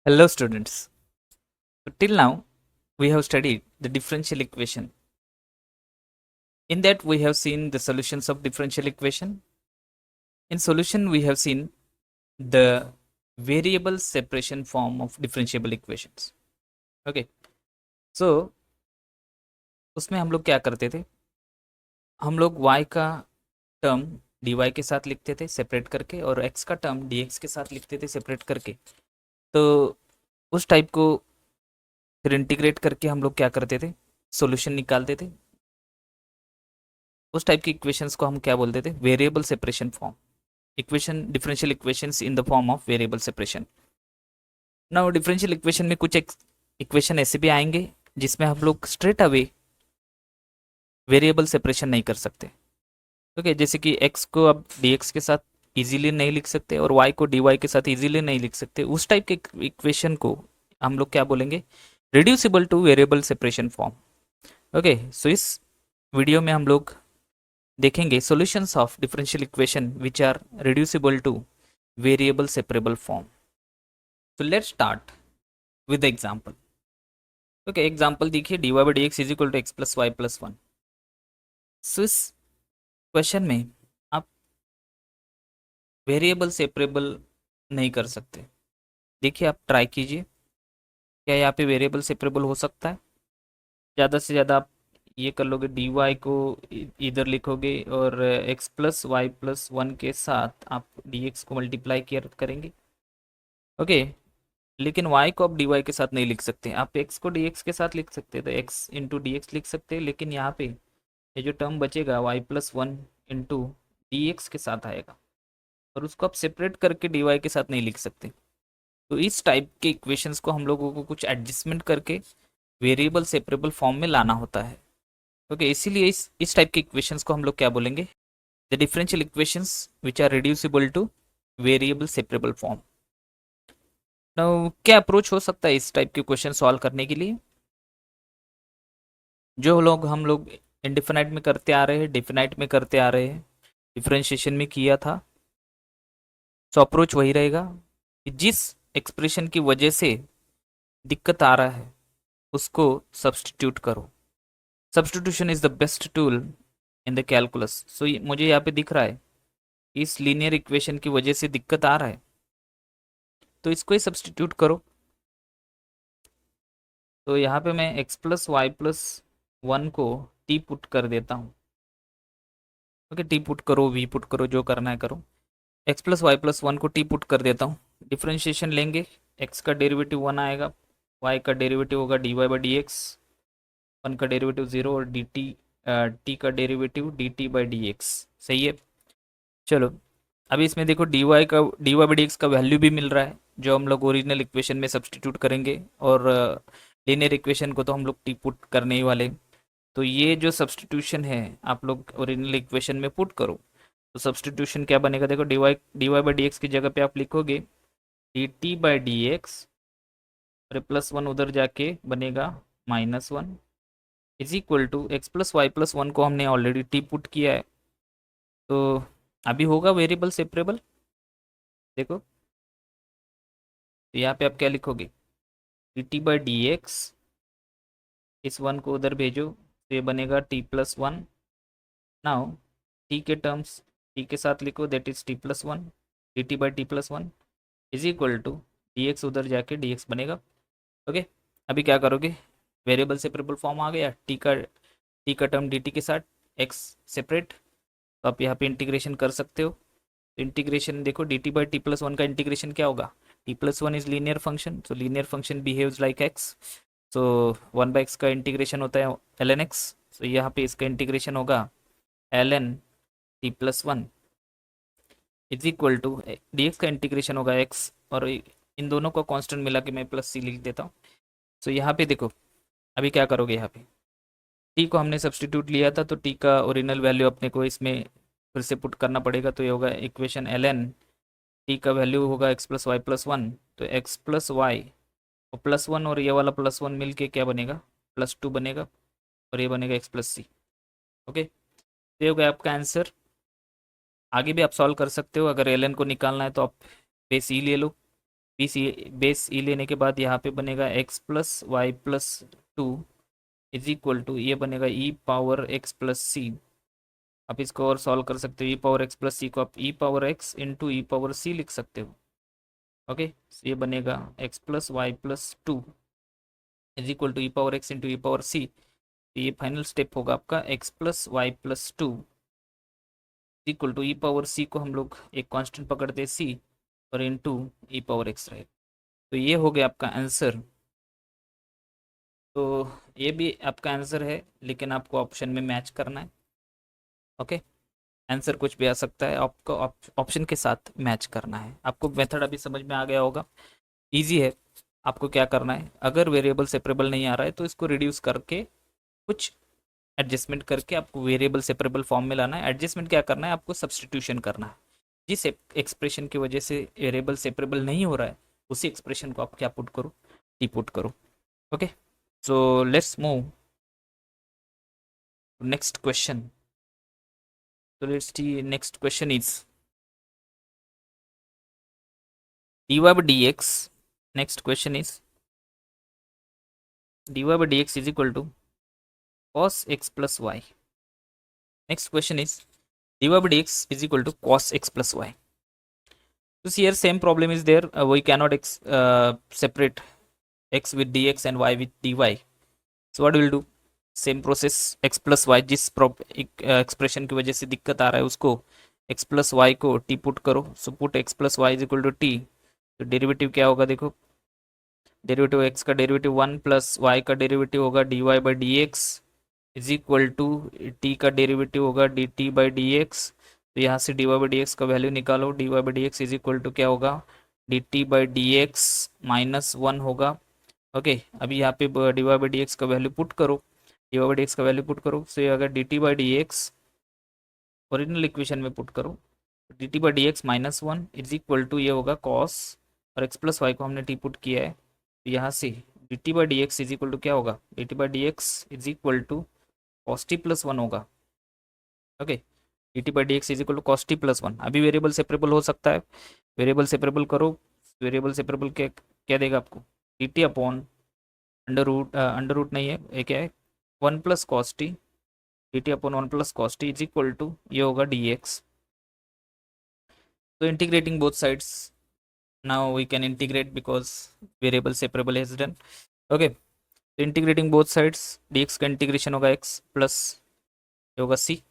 Hello students. So till now we have studied the differential equation. In that we have seen the solutions of differential equation. In solution we have seen the variable separation form of differentiable equations. Okay. So उसमें हम लोग क्या करते थे? हम लोग y का term dy के साथ लिखते थे सेपरेट करके और x का टर्म dx के साथ लिखते थे सेपरेट करके. तो उस टाइप को फिर इंटीग्रेट करके हम लोग क्या करते थे? सॉल्यूशन निकालते थे. उस टाइप की इक्वेशंस को हम क्या बोलते थे? Variable separation form. Equation differential equations in the form of variable separation. Now differential equation में कुछ इक्वेशन ऐसे भी आएंगे जिसमें हम लोग स्ट्रेट अवे वेरिएबल सेपरेशन नहीं कर सकते. ओके, जैसे कि x को अब dx के साथ इजीली नहीं लिख सकते और y को dy के साथ इजीली नहीं लिख सकते. उस टाइप के इक्वेशन को हम लोग क्या बोलेंगे? Reducible to variable separation form. Okay, so इस वीडियो में हम लोग देखेंगे solutions of differential equation which are reducible to variable separable form. तो let's start with example. Okay, example देखिए dy by D x is equal to x plus Y plus one. So इस question में आप variable separable नहीं कर सकते. देखिए आप ट्राई कीजिए, क्या यहाँ पे वेरिएबल सेपरेबल हो सकता है? ज़्यादा से ज़्यादा आप ये कर लोगे, डी वाई को इधर लिखोगे और X plus Y plus one के साथ आप डी एक्स को मल्टीप्लाई किया करेंगे. ओके, लेकिन y को आप dy के साथ नहीं लिख सकते. आप x को dx के साथ लिख सकते हैं तो x इंटू डी एक्स लिख सकते हैं, लेकिन यहाँ पे ये जो टर्म बचेगा y plus one into D x के साथ आएगा और उसको आप सेपरेट करके dy के साथ नहीं लिख सकते. तो इस टाइप के इक्वेशंस को हम लोगों को कुछ एडजस्टमेंट करके वेरिएबल सेपरेबल फॉर्म में लाना होता है. ओके, इसीलिए इस टाइप के इक्वेशंस को हम लोग क्या बोलेंगे? The differential equations which are reducible to variable separable form. Now क्या अप्रोच हो सकता है इस टाइप के क्वेश्चन सॉल्व करने के लिए? जो लोग हम लोग इंडिफिनाइट में करते आ रहे हैं, डिफिनाइट में करते आ रहे हैं, डिफरेंशिएशन में किया था, सो अप्रोच वही रहेगा कि जिस एक्सप्रेशन की वजह से दिक्कत आ रहा है उसको सब्सटीट्यूट करो. Substitution is the best tool in the calculus. So मुझे यहाँ पे दिख रहा है इस लीनियर इक्वेशन की वजह से दिक्कत आ रहा है तो इसको ही सब्सटीट्यूट करो. तो यहाँ पे मैं x plus Y plus one को टी पुट कर देता हूँ. ओके, टी पुट करो, वी पुट करो, जो करना है करो. x plus Y plus one को टी पुट कर देता हूँ. डिफ्रेंशिएशन लेंगे, x का डेरिवेटिव वन आएगा, y का डेरिवेटिव होगा D Y by D X, one का डेरिवेटिव जीरो और डी टी, टी का derivative D T by D X. सही है. चलो अभी इसमें देखो D Y by D x का वैल्यू भी मिल रहा है जो हम लोग ओरिजिनल इक्वेशन में सब्सटीट्यूट करेंगे और लीनियर इक्वेशन को तो हम लोग टी पुट करने ही वाले. तो ये जो सब्सटीट्यूशन है आप लोग ओरिजिनल इक्वेशन में पुट करो. तो सब्सटीट्यूशन क्या बनेगा? देखो D Y by D X की जगह पे आप लिखोगे D T by D x और प्लस वन उधर जाके बनेगा minus one is equal to x plus Y plus one को हमने ऑलरेडी टी पुट किया है तो अभी होगा वेरिएबल सेपरेबल. देखो, तो यहाँ पे आप क्या लिखोगे? D T by D X, इस वन को उधर भेजो तो ये बनेगा T plus one. Now T के टर्म्स टी के साथ लिखो, that is T plus one, D T by T plus one is equal to D X उधर जाके डी एक्स बनेगा. ओके, अभी क्या करोगे? वेरिएबल सेपरेबल फॉर्म आ गया. टी का टर्म डी टी के साथ एक्स सेपरेट, तो आप यहाँ पे इंटीग्रेशन कर सकते हो. इंटीग्रेशन देखो, D T by T plus one का इंटीग्रेशन क्या होगा? T plus one is linear function, so linear function behaves like x. So one by x का इंटीग्रेशन होता है एल एन एक्स. सो यहाँ पे इसका इंटीग्रेशन होगा L N T plus one is equal to D x का integration होगा X और इन दोनों को कांस्टेंट मिला के मैं प्लस सी लिख देता हूँ. सो यहाँ पे देखो अभी क्या करोगे? यहाँ पे टी को हमने सब्सटीट्यूट लिया था तो टी का ओरिजिनल वैल्यू अपने को इसमें फिर से पुट करना पड़ेगा. तो ये होगा इक्वेशन एल एन टी का वैल्यू होगा X plus Y plus one, तो एक्स प्लस वाई और प्लस वन और ये वाला प्लस वन मिल के क्या बनेगा? प्लस टू बनेगा और ये बनेगा एक्स प्लस सी. ओके, तो ये हो गया आपका आंसर. आगे भी आप सॉल्व कर सकते हो. अगर एल एन को निकालना है तो आप बेस ई ले लो, बेस ई लेने के बाद यहाँ पे बनेगा x plus Y plus two is equal to, ये बनेगा e power x plus c. आप इसको और सॉल्व कर सकते हो, e power x plus c को आप e power x into e power c लिख सकते हो। ओके, ये बनेगा x plus Y plus two is equal to e power x into e power c. ये फाइनल स्टेप होगा आपका x plus Y plus to equal to e power c को हम लोग एक कांस्टेंट पकड़ते हैं सी, और इंटू ई पावर एक्स रहेगा। तो ये हो गया आपका आंसर। तो ये भी आपका आंसर है, लेकिन आपको ऑप्शन में मैच करना है। ओके, आंसर कुछ भी आ सकता है, आपको ऑप्शन के साथ मैच करना है। आपको मेथड अभी समझ में आ गया होगा, इजी है। आपको क्या करना है, अगर वेरिएबल सेपरेबल नहीं आ रहा है तो इसको रिड्यूस करके कुछ एडजस्टमेंट करके आपको वेरिएबल सेपरेबल फॉर्म में लाना है। एडजस्टमेंट क्या करना है, आपको सब्सटीट्यूशन करना है। जिस एक्सप्रेशन की वजह से वेरिएबल सेपरेबल नहीं हो रहा है, उसी एक्सप्रेशन को आप क्या पुट करो, टी पुट करो। Okay, so let's move next question. So let's see, next question is dy by dx. Next question is dy by dx is equal to cos x plus y. Next question is dy by dx is equal to cos x plus y. So here same problem is there. We cannot separate x with dx and y with dy. So what we will do, same process x plus Y, जिस expression की वजह से दिक्कत आ रहा है उसको x plus Y को t पुट करो। So put x plus Y is equal to T. तो डेरिवेटिव क्या होगा, देखो डेरिवेटिव x का डेरिवेटिव 1 प्लस वाई का डेरिवेटिव होगा dy by D x is equal to t का डेरिवेटिव होगा dt बाई डी एक्स। तो यहाँ से dy बाई डी एक्स का वैल्यू निकालो, dy by D x is equal to क्या होगा, dt by D X minus one होगा। ओके, अभी यहाँ पे dy बाई डी एक्स का वैल्यू पुट करो, डी बाई डी एक्स का वैल्यू पुट करो। सो अगर D T by D X original equation में पुट करो, D T by D X minus one is equal to ये होगा cos, और एक्स प्लस वाई को हमने टी पुट किया है। तो यहाँ से d T by D x is equal to क्या होगा, d T by D x is equal to cos t plus one होगा। Okay, d T by D x is equal to cos t plus one. अभी variable separable हो सकता है, variable separable करो। Variable separable क्या क्या देगा आपको, d T upon under root नहीं है, ये क्या है, one plus cos t, D T upon one plus cos T is equal to ये होगा डी एक्स। तो integrating both sides, now we can integrate because variable separable has done. Okay, तो integrating both sides, D x का integration होगा X plus ये होगा सी,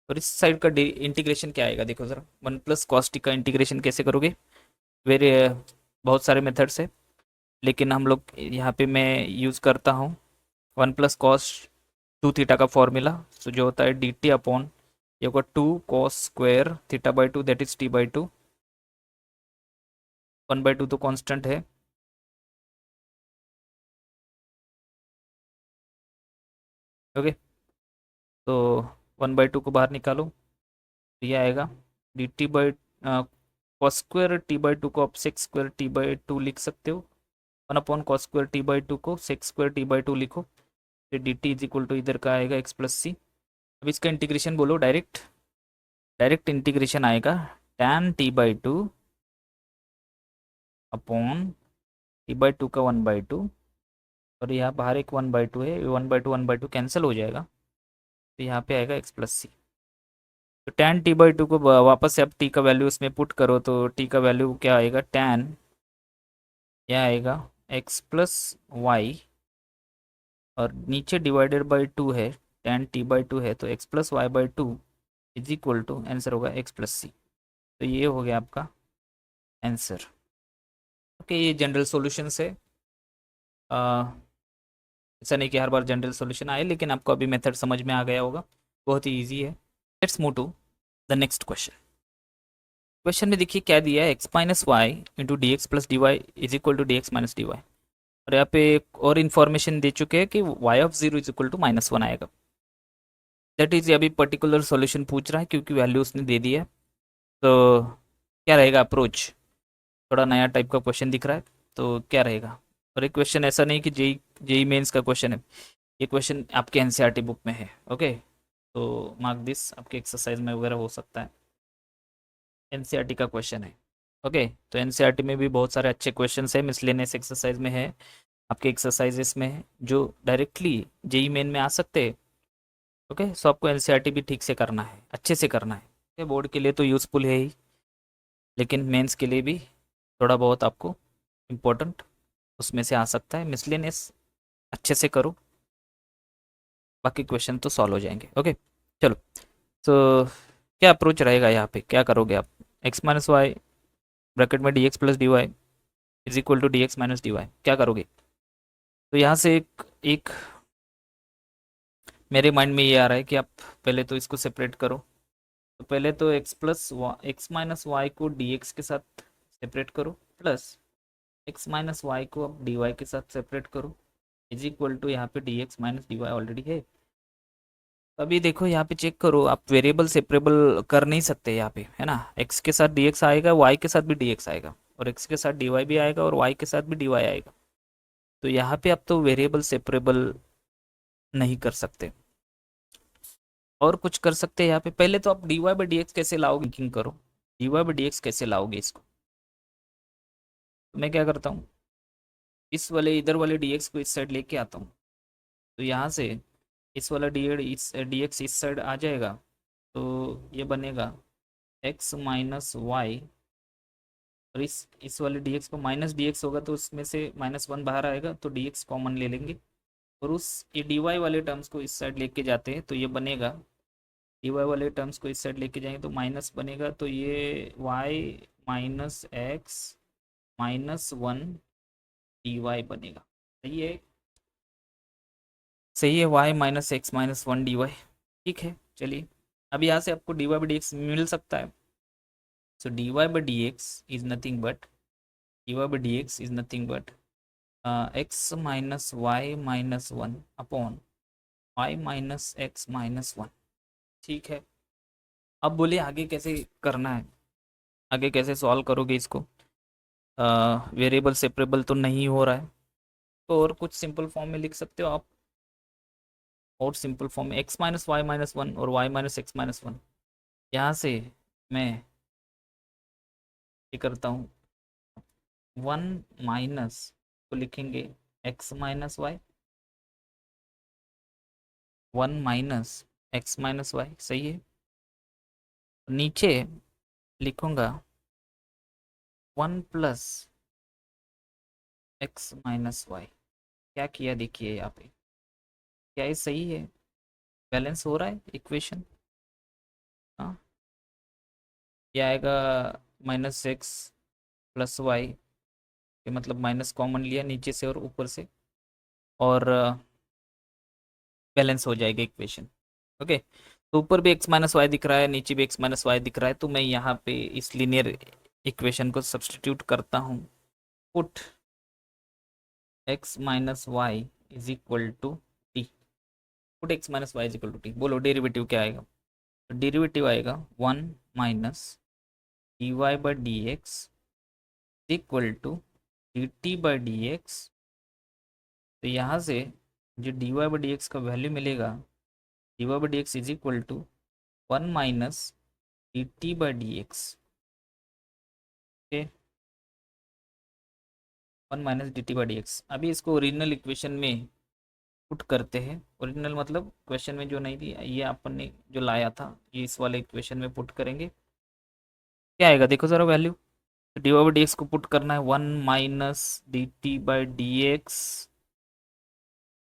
और इस साइड का इंटीग्रेशन क्या आएगा, देखो ज़रा, वन प्लस कॉस टी का इंटीग्रेशन कैसे करोगे, वेरी बहुत सारे मेथड्स है, लेकिन हम लोग यहाँ पे मैं यूज़ करता हूँ one plus cos two theta का फॉर्मूला। सो जो होता है डी टी अपॉन ये होगा two cos square theta by two, that is T by two, one by two तो कांस्टेंट है। ओके, तो वन बाई टू को बाहर निकालो, तो ये आएगा D T by cos square T by two को आप sec square T by two लिख सकते हो, one upon cos square T by two को sec square T by two लिखो। फिर D T is equal to इधर का आएगा एक्स प्लस सी। अब इसका इंटीग्रेशन बोलो, डायरेक्ट डायरेक्ट इंटीग्रेशन आएगा tan T by two upon T by to का वन बाई टू, और यहाँ बाहर एक वन बाई टू है, वन बाई टू कैंसिल हो जाएगा, तो यहाँ पे आएगा एक्स प्लस सी। तो tan टी बाई टू को वापस से अब टी का वैल्यू इसमें पुट करो, तो टी का वैल्यू क्या आएगा, tan यह आएगा एक्स प्लस वाई, और नीचे डिवाइडेड बाई टू है, tan टी बाई टू है, तो X plus Y by two is equal to answer होगा एक्स प्लस सी। तो ये हो गया आपका आंसर। ओके, ये जनरल सॉल्यूशंस है, ऐसा नहीं कि हर बार जनरल सॉल्यूशन आए, लेकिन आपको अभी मेथड समझ में आ गया होगा, बहुत ही ईजी है। Let's move to the next question. Question में देखिए क्या दिया है, X minus Y into D x plus D Y is equal to D X minus D Y, और यहाँ पे एक और इन्फॉर्मेशन दे चुके हैं कि Y of zero is equal to minus one आएगा। दैट इज अभी पर्टिकुलर सॉल्यूशन पूछ रहा है क्योंकि वैल्यू उसने दे दिया है। तो क्या रहेगा अप्रोच, थोड़ा नया टाइप का क्वेश्चन दिख रहा है, तो क्या रहेगा। और एक क्वेश्चन ऐसा नहीं कि जेई जेई मेंस का क्वेश्चन है, ये क्वेश्चन आपके एनसीईआरटी बुक में है। ओके, तो मार्क दिस, आपके एक्सरसाइज में वगैरह हो सकता है, एनसीईआरटी का क्वेश्चन है। ओके, तो एनसीईआरटी में भी बहुत सारे अच्छे क्वेश्चंस है, मिसलेनियस एक्सरसाइज में है, आपके एक्सरसाइजेस में है, जो डायरेक्टली जेई मेन में आ सकते हैं। ओके, सो आपको एनसीईआरटी भी ठीक से करना है, अच्छे से करना है। ओके, बोर्ड के लिए तो यूज़फुल है ही, लेकिन मेंस के लिए भी थोड़ा बहुत आपको इम्पोर्टेंट उसमें से आ सकता है। मिसलेनियस अच्छे से करो, बाकी क्वेश्चन तो सॉल्व हो जाएंगे। ओके, चलो। तो क्या अप्रोच रहेगा यहाँ पे, क्या करोगे आप? एक्स माइनस वाई ब्रैकेट में D x plus D Y is equal to D X minus D Y, क्या करोगे? तो यहाँ से एक मेरे माइंड में ये आ रहा है कि आप पहले तो इसको सेपरेट करो। तो पहले तो एक्स माइनस वाई को डी एक्स के साथ सेपरेट करो, प्लस एक्स माइनस वाई को अब डी वाई के साथ सेपरेट करो, इज इक्वल टू यहाँ पे D X minus D Y already है। अभी देखो यहाँ पे चेक करो, आप वेरिएबल सेपरेबल कर नहीं सकते यहाँ पे, है ना। एक्स के साथ डी एक्स आएगा, वाई के साथ भी डी एक्स आएगा, और एक्स के साथ डी वाई भी आएगा, और वाई के साथ भी डी वाई आएगा। तो यहाँ पे आप तो वेरिएबल सेपरेबल नहीं कर सकते। और कुछ कर सकते हैं यहाँ पे, पहले तो आप D Y by D X कैसे लाओगे, थिंकिंग करो। D Y by D X कैसे लाओगे इसको? तो मैं क्या करता हूँ, इस वाले इधर वाले डी एक्स को इस साइड लेके आता हूँ। तो यहाँ से इस वाला डी एक्स इस साइड आ जाएगा, तो ये बनेगा एक्स माइनस वाई, और इस वाले डी एक्स को माइनस डी एक्स होगा तो उसमें से -1 बाहर आएगा, तो डी एक्स कॉमन ले लेंगे, और उस ये डी वाई वाले टर्म्स को इस साइड लेके जाते हैं, तो ये बनेगा डी वाई वाले टर्म्स को इस साइड लेके जाएंगे तो माइनस बनेगा, तो ये y minus x -1 d y बनेगा। सही है, सही है, y minus x -1 d y. ठीक है, चलिए। अब यहाँ से आपको d Y by D x मिल सकता है। So d Y by D x is nothing but d Y by D x is nothing but x minus Y -1 upon y minus x -1। ठीक है, अब बोलिए आगे कैसे करना है, आगे कैसे सॉल्व करोगे इसको? वेरिएबल सेपरेबल तो नहीं हो रहा है, तो और कुछ सिंपल फॉर्म में लिख सकते हो आप, और सिंपल फॉर्म में एक्स माइनस वाई -1 और वाई माइनस एक्स -1। यहाँ से मैं ये करता हूँ, 1 माइनस को लिखेंगे X minus Y, 1 minus X minus Y, सही है। नीचे लिखूंगा 1 प्लस एक्स माइनस वाई। क्या किया देखिए यहाँ पे, क्या ये सही है? बैलेंस हो रहा है इक्वेशन? हाँ, ये आएगा -x प्लस वाई, ये मतलब माइनस कॉमन लिया नीचे से और ऊपर से, और बैलेंस हो जाएगा इक्वेशन। ओके, तो ऊपर भी एक्स माइनस वाई दिख रहा है, नीचे भी एक्स माइनस वाई दिख रहा है, तो मैं यहाँ पे इस लीनियर इक्वेशन को सब्सटीट्यूट करता हूँ। Put x minus y is equal to t, put x minus y is equal to t. बोलो डेरिवेटिव क्या आएगा? तो डेरिवेटिव आएगा 1 minus D Y by D x equal to d T by D x. तो यहाँ से जो d Y by D x का वैल्यू मिलेगा, d Y by D x is equal to 1 minus d T by D x. Okay, 1 minus d T by D x. अभी इसको original equation में put करते हैं, ओरिजिनल मतलब question में जो नहीं थी, ये अपन ने जो लाया था ये इस वाले इक्वेशन में पुट करेंगे। क्या आएगा देखो ज़रा value, d Y by D x को पुट करना है, 1 minus d T by D x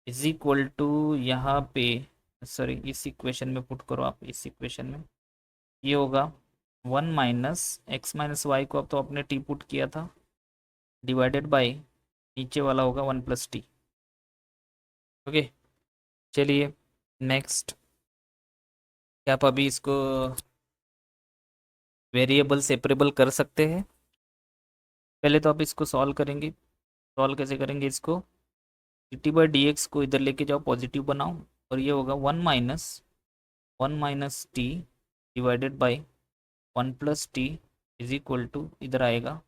is equal to, यहाँ पे सॉरी इस इक्वेशन में पुट करो आप, इस इक्वेशन में ये होगा 1 माइनस एक्स माइनस वाई को अब तो आपने टी पुट किया था, डिवाइडेड बाई नीचे वाला होगा 1 प्लस टी। ओके, चलिए नेक्स्ट, क्या आप अभी इसको वेरिएबल सेपरेबल कर सकते हैं? पहले तो आप इसको सॉल्व करेंगे, सॉल्व कैसे करेंगे इसको, D T by D x को इधर लेके जाओ, पॉजिटिव बनाओ, और ये होगा 1 minus t divided by 1 plus t is equal to, इधर आएगा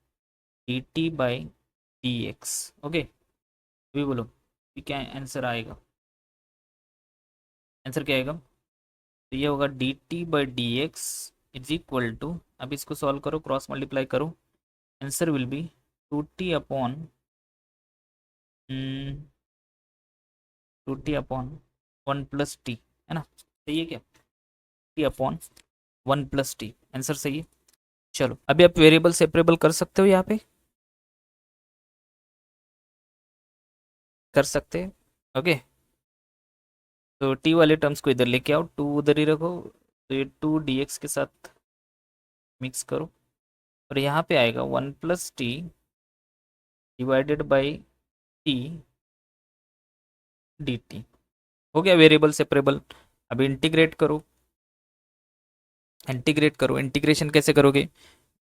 D T by D x. Okay, अभी बोलो कि क्या आंसर आएगा, आंसर क्या आएगा? तो ये होगा d T by D x is equal to, अब इसको सॉल्व करो, क्रॉस मल्टीप्लाई करो, answer will be 2t upon 1 plus t, है ना, सही है क्या? T upon 1 plus t, answer सही है। चलो अभी आप वेरिएबल सेपरेबल कर सकते हो, यहाँ पे कर सकते हैं। ओके, तो टी वाले टर्म्स को इधर लेके आओ, टू उधर ही रखो, तो ये 2 dx के साथ मिक्स करो, और यहाँ पे आएगा 1 plus T divided by T D T. हो गया वेरिएबल सेपरेबल। अभी इंटीग्रेट करो, इंटीग्रेट करो, इंटीग्रेशन कैसे करोगे?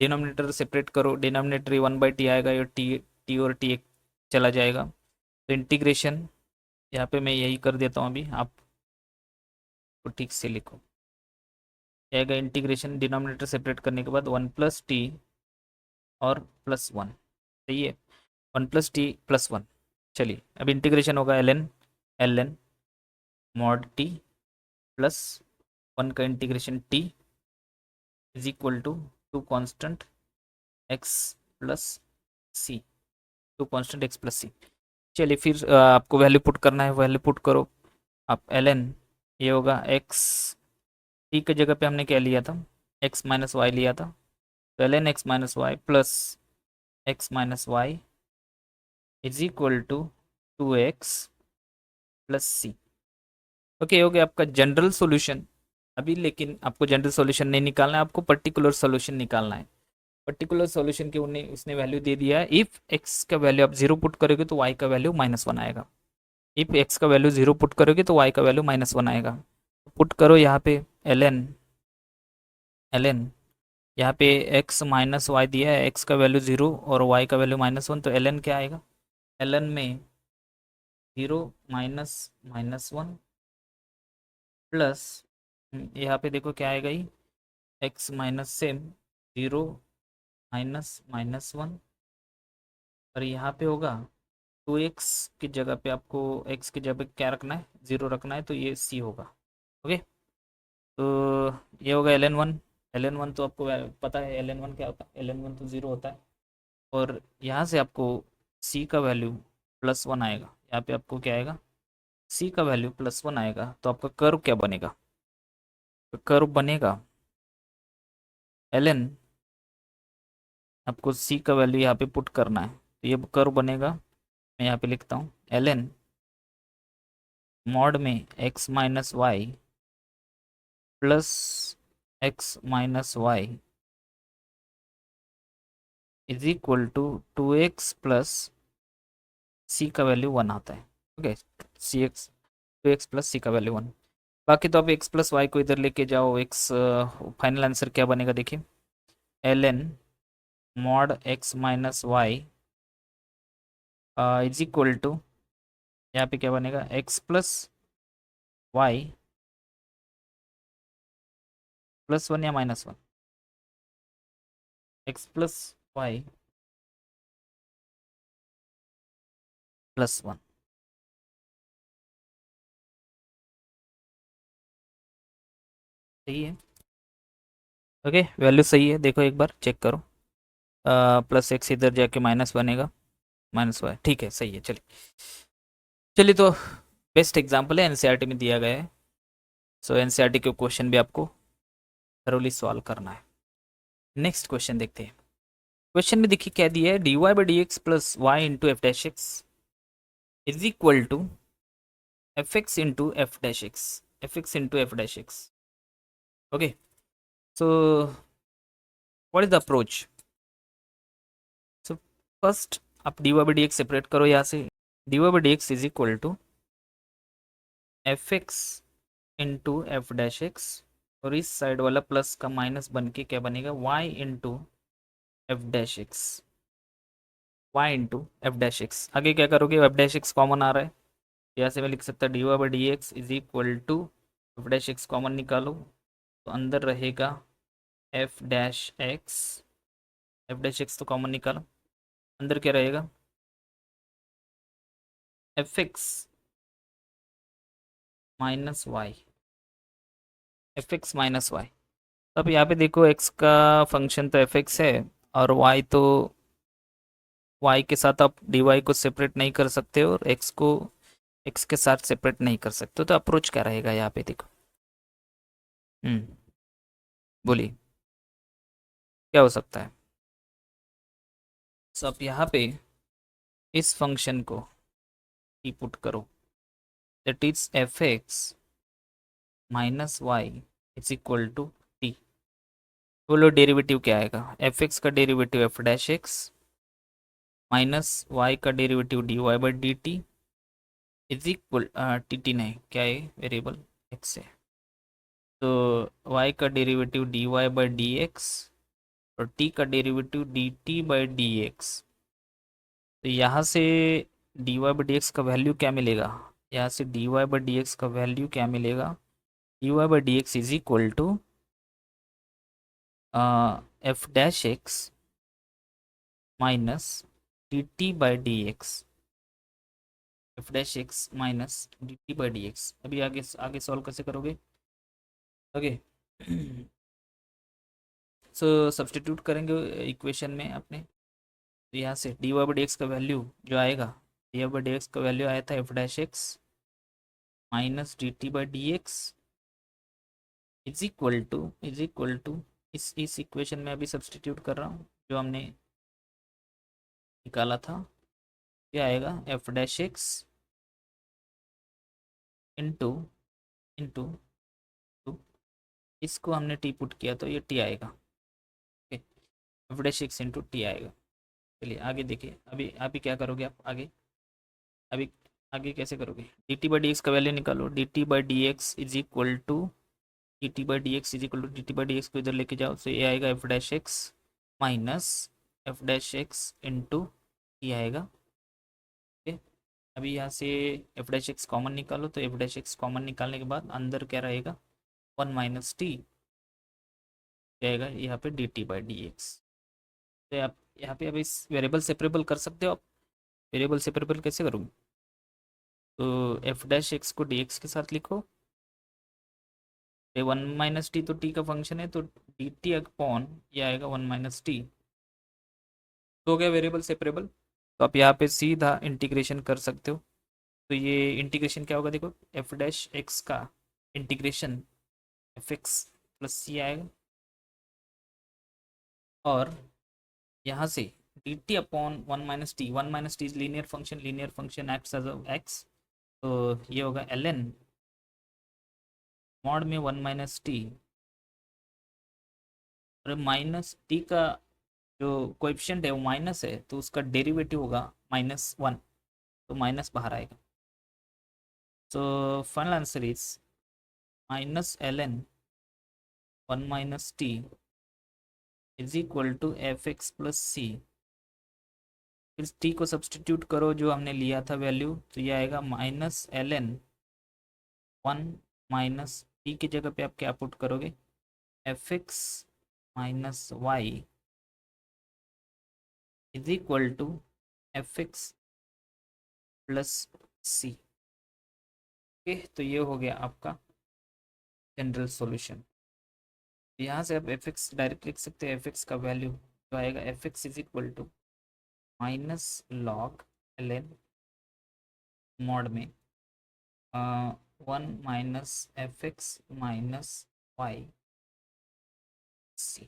डिनोमिनेटर सेपरेट करो, डिनोमिनेटर 1/t आएगा, ये टी टी और टी एक चला जाएगा, तो इंटीग्रेशन यहाँ पे मैं यही कर देता हूँ, अभी आपको ठीक से लिखो। आएगा इंटीग्रेशन, डिनोमिनेटर सेपरेट करने के बाद 1 प्लस टी और प्लस 1, सही है, 1 प्लस टी प्लस 1। चलिए अब इंटीग्रेशन होगा L n mod t plus 1 का integration t is equal to 2 constant x plus c, 2 constant x plus c. चलिए फिर आपको वैल्यू पुट करना है, वैल्यू पुट करो आप। एल एन ये होगा एक्स, टी की जगह पे हमने क्या लिया था, एक्स माइनस वाई लिया था, तो l n x minus y plus x minus y is equal to 2x plus c. Okay, हो गया आपका जनरल सॉल्यूशन। अभी लेकिन आपको जनरल सॉल्यूशन नहीं निकालना है, आपको पर्टिकुलर सॉल्यूशन निकालना है। पर्टिकुलर सॉल्यूशन के उन्हें उसने वैल्यू दे दिया है, इफ एक्स का वैल्यू आप 0 पुट करोगे तो वाई का वैल्यू -1 आएगा। इफ एक्स का वैल्यू 0 पुट करोगे तो वाई का वैल्यू -1 आएगा। पुट करो यहाँ पे एल एन यहाँ पे एक्स माइनस वाई दिया है, एक्स का वैल्यू 0 और वाई का वैल्यू -1, तो एल एन क्या आएगा? एल एन में 0 माइनस -1 प्लस यहाँ पे देखो क्या आएगा, ही एक्स माइनस सेम 0 -1, और यहाँ पे होगा 2x की जगह पे आपको x की जगह पे क्या रखना है, 0 रखना है, तो ये c होगा। ओके, तो ये होगा ln1। ln1 तो आपको पता है ln1 क्या होता है, ln1 तो 0 होता है, और यहाँ से आपको c का वैल्यू +1 आएगा। यहाँ पे आपको क्या आएगा, c का वैल्यू +1 आएगा, तो आपका कर्व क्या बनेगा? तो कर्व बनेगा ln, आपको c का वैल्यू यहाँ पे पुट करना है, तो ये कर्व बनेगा। मैं यहाँ पे लिखता हूँ ln मॉड में x minus y plus x minus y is equal to 2x plus c का वैल्यू 1 आता है। Okay, c x 2x plus c का वैल्यू 1। बाकी तो आप x प्लस वाई को इधर लेके जाओ, x फाइनल आंसर क्या बनेगा देखिए, l n mod x minus y is equal to, यहाँ पे क्या बनेगा, x प्लस वाई +1 या -1, x प्लस वाई +1, सही है। ओके, वैल्यू सही है, देखो एक बार चेक करो, प्लस एक्स इधर जाके माइनस बनेगा, -1, ठीक है, सही है। चलिए चलिए, तो बेस्ट एग्जांपल है, एनसीईआरटी में दिया गया है, सो एनसीईआरटी के क्वेश्चन भी आपको थरोली सॉल्व करना है। नेक्स्ट क्वेश्चन देखते हैं। क्वेश्चन में देखिए क्या दिया है, dy by D x plus y into f dash x is equal to f x into f dash x, f x into f dash x. Okay, so what is the approach? So first आप dy by D x separate करो यहाँ से, dy by D x is equal to f x into f dash x, और इस side वाला plus का minus बन के क्या बनेगा, y into f dash x, y into f dash x. आगे क्या करोगे, एफ डैश एक्स कॉमन आ रहा है, यहाँ से मैं लिख सकता d Y by D x is equal to f dash x common निकालो, तो अंदर रहेगा f dash x, f dash x तो कॉमन निकालो, अंदर क्या रहेगा, f x minus y, f x minus y. अब यहाँ पे देखो एक्स का फंक्शन तो एफ एक्स है और वाई तो y के साथ आप dy को सेपरेट नहीं कर सकते और x को x के साथ सेपरेट नहीं कर सकते, तो अप्रोच क्या रहेगा यहाँ पे देखो। बोलिए क्या हो सकता है। तो आप यहाँ पे इस फंक्शन को ही पुट करो, that is f x minus y is equal to t. बोलो डेरिवेटिव क्या आएगा, एफ एक्स का derivative f dash x minus y का derivative d Y by d T is equal, t t नहीं क्या है वेरिएबल एक्स है, तो y का derivative d Y by D x और t का derivative D T by D x. तो यहाँ से d Y by D x का वैल्यू क्या मिलेगा, यहाँ से d Y by D x का वैल्यू क्या मिलेगा, d Y by D x is equal to f dash x minus d T by D x, f dash x minus d T by D x. अभी आगे आगे solve कैसे करोगे, okay. So substitute करेंगे equation में अपने, तो यहाँ से d Y by D x का वैल्यू जो आएगा, D Y by D x का वैल्यू आया था f dash x minus d T by D x is equal to इस इक्वेशन में अभी सब्सटीट्यूट कर रहा हूँ जो हमने निकाला था, क्या आएगा f dash x into into two, इसको हमने टी पुट किया तो ये टी आएगा, f dash x into t आएगा। चलिए आगे देखिए, अभी अभी क्या करोगे आप आगे, अभी आगे कैसे करोगे, d T by D x का वैल्यू निकालो, d T by D x is equal to d T by D x is equal to d T by D x को इधर लेके जाओ, तो ये आएगा f dash x minus f dash x into t आएगा। Okay, अभी यहाँ से एफ डैश एक्स कॉमन निकालो, तो एफ डैश एक्स कॉमन निकालने के बाद अंदर क्या रहेगा, वन माइनस टी आएगा यहाँ पे D T by D x. तो आप यहाँ पे अभी वेरिएबल सेपरेबल कर सकते हो आप, वेरिएबल सेपरेबल कैसे करोगे, तो एफ डैश एक्स को डी एक्स के साथ लिखो, वन माइनस टी तो टी का फंक्शन है, तो डी टी अपॉन ये आएगा वन माइनस टी, तो हो गया वेरिएबल सेपरेबल। तो आप यहाँ पे सीधा इंटीग्रेशन कर सकते हो, तो ये इंटीग्रेशन क्या होगा देखो, एफ डैश एक्स का integration f x plus c आएगा, और यहाँ से d T upon one minus t is linear function acts as x, तो ये होगा एल एन मॉड में वन माइनस टी, और माइनस टी का जो कोएफिशिएंट है वो माइनस है, तो उसका डेरिवेटिव होगा माइनस वन, तो माइनस बाहर आएगा, तो final answer is minus l n one minus t is equal to f x plus c. फिर टी को सब्सटीट्यूट करो जो हमने लिया था वैल्यू, तो ये आएगा minus l n one minus t की जगह पे आप क्या पुट करोगे, f x minus y is equal to f x plus c. Okay, तो ये हो गया आपका जनरल सॉल्यूशन। यहाँ से आप एफ एक्स डायरेक्ट लिख सकते हैं, एफ एक्स का वैल्यू जो आएगा f x is equal to minus log l n mod में one minus f x minus y c.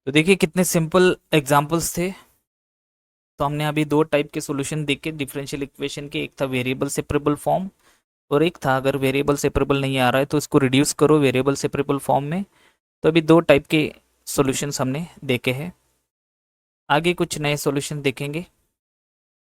तो देखिए कितने सिंपल एग्जांपल्स थे। तो हमने अभी दो टाइप के सॉल्यूशन देखे डिफरेंशियल इक्वेशन के, एक था वेरिएबल सेपरेबल फॉर्म और एक था अगर वेरिएबल सेपरेबल नहीं आ रहा है तो इसको रिड्यूस करो वेरिएबल सेपरेबल फॉर्म में। तो अभी दो टाइप के सॉल्यूशंस हमने देखे हैं, आगे कुछ नए सॉल्यूशन देखेंगे।